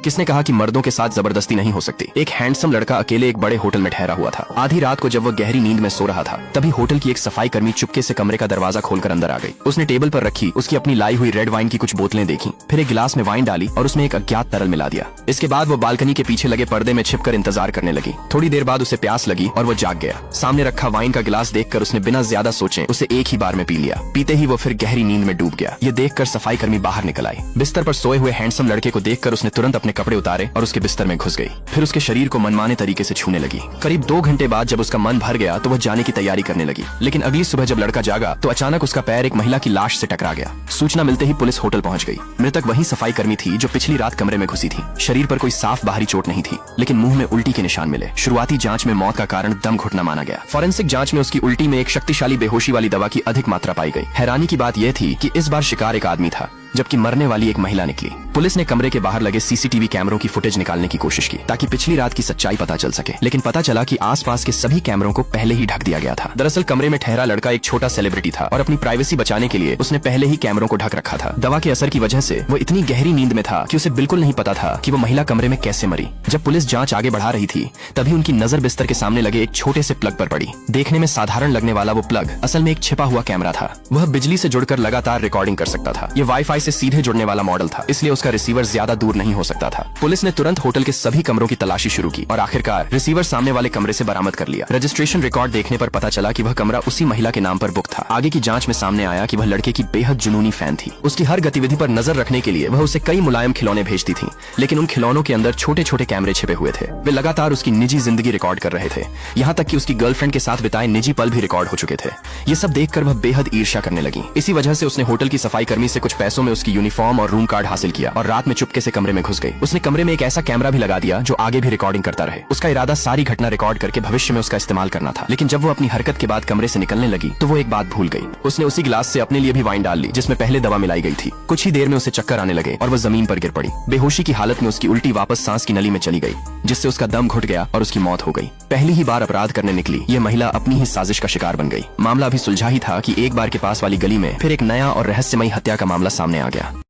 किसने कहा कि मर्दों के साथ जबरदस्ती नहीं हो सकती। एक हैंडसम लड़का अकेले एक बड़े होटल में ठहरा हुआ था। आधी रात को जब वह गहरी नींद में सो रहा था, तभी होटल की एक सफाई कर्मी चुपके से कमरे का दरवाजा खोलकर अंदर आ गई। उसने टेबल पर रखी उसकी अपनी लाई हुई रेड वाइन की कुछ बोतलें देखी, फिर एक गिलास में वाइन डाली और उसमें एक अज्ञात तरल मिला दिया। इसके बाद वो बालकनी के पीछे लगे पर्दे में छिपकर इंतजार करने लगी। थोड़ी देर बाद उसे प्यास लगी और वो जाग गया। सामने रखा वाइन का गिलास देखकर उसने बिना ज्यादा सोचे उसे एक ही बार में पी लिया। पीते ही वो फिर गहरी नींद में डूब गया। ये देखकर सफाई कर्मी बाहर निकल आई। बिस्तर पर सोए हुए हैंडसम लड़के को देखकर उसने तुरंत अपने कपड़े उतारे और उसके बिस्तर में घुस गई। फिर उसके शरीर को मनमाने तरीके से छूने लगी। करीब 2 घंटे बाद जब उसका मन भर गया तो वह जाने की तैयारी करने लगी। लेकिन अगली सुबह जब लड़का जागा तो अचानक उसका पैर एक महिला की लाश से टकरा गया। सूचना मिलते ही पुलिस होटल पहुंच गई। मृतक वही सफाई कर्मी थी जो पिछली रात कमरे में घुसी थी। शरीर पर कोई साफ बाहरी चोट नहीं थी, लेकिन मुंह में उल्टी के निशान मिले। शुरुआती जांच में मौत का कारण दम घुटना माना गया। फॉरेंसिक जांच में उसकी उल्टी में एक शक्तिशाली बेहोशी वाली दवा की अधिक मात्रा पाई गई। हैरानी की बात यह थी कि इस बार शिकार एक आदमी था, जबकि मरने वाली एक महिला निकली। पुलिस ने कमरे के बाहर लगे सीसीटीवी कैमरों की फुटेज निकालने की कोशिश की ताकि पिछली रात की सच्चाई पता चल सके, लेकिन पता चला कि आसपास के सभी कैमरों को पहले ही ढक दिया गया था। दरअसल कमरे में ठहरा लड़का एक छोटा सेलिब्रिटी था और अपनी प्राइवेसी बचाने के लिए उसने पहले ही कैमरों को ढक रखा था। दवा के असर की वजह से वो इतनी गहरी नींद में था कि उसे बिल्कुल नहीं पता था कि वो महिला कमरे में कैसे मरी। जब पुलिस जांच आगे बढ़ा रही थी तभी उनकी नजर बिस्तर के सामने लगे एक छोटे से प्लग पर पड़ी। देखने में साधारण लगने वाला वो प्लग असल में एक छिपा हुआ कैमरा था। वह बिजली से जुड़कर लगातार रिकॉर्डिंग कर सकता था। ये वाईफाई से सीधे जुड़ने वाला मॉडल था, इसलिए उसका रिसीवर ज्यादा दूर नहीं हो सकता था। पुलिस ने तुरंत होटल के सभी कमरों की तलाशी शुरू की और आखिरकार रिसीवर सामने वाले कमरे से बरामद कर लिया। रजिस्ट्रेशन रिकॉर्ड देखने पर पता चला कि वह कमरा उसी महिला के नाम पर बुक था। आगे की जांच में सामने आया कि वह लड़के की बेहद जुनूनी फैन थी। उसकी हर गतिविधि पर नजर रखने के लिए वह उसे कई मुलायम खिलौने भेजती थी, लेकिन उन खिलौनों के अंदर छोटे छोटे कैमरे छिपे हुए थे। वे लगातार उसकी निजी जिंदगी रिकॉर्ड कर रहे थे, यहाँ तक कि उसकी गर्लफ्रेंड के साथ बिताए निजी पल भी रिकॉर्ड हो चुके थे। ये सब देखकर वह बेहद ईर्ष्या करने लगी। इसी वजह से उसने होटल की सफाई कर्मी से कुछ पैसों में उसकी यूनिफॉर्म और रूम कार्ड हासिल किया और रात में चुपके से कमरे में घुस गई। उसने कमरे में एक ऐसा कैमरा भी लगा दिया जो आगे भी रिकॉर्डिंग करता रहे। उसका इरादा सारी घटना रिकॉर्ड करके भविष्य में उसका इस्तेमाल करना था। लेकिन जब वो अपनी हरकत के बाद कमरे से निकलने लगी तो वो एक बात भूल गई। उसने उसी गिलास से अपने लिए भी वाइन डाल ली जिसमें पहले दवा मिलाई गई थी। कुछ ही देर में उसे चक्कर आने लगे और वह जमीन पर गिर पड़ी। बेहोशी की हालत में उसकी उल्टी वापस सांस की नली में चली गई, जिससे उसका दम घुट गया और उसकी मौत हो गई। पहली ही बार अपराध करने निकली ये महिला अपनी ही साजिश का शिकार बन गई। मामला अभी सुलझा ही था कि एक बार के पास वाली गली में फिर एक नया और रहस्यमयी हत्या का मामला सामने आ गया।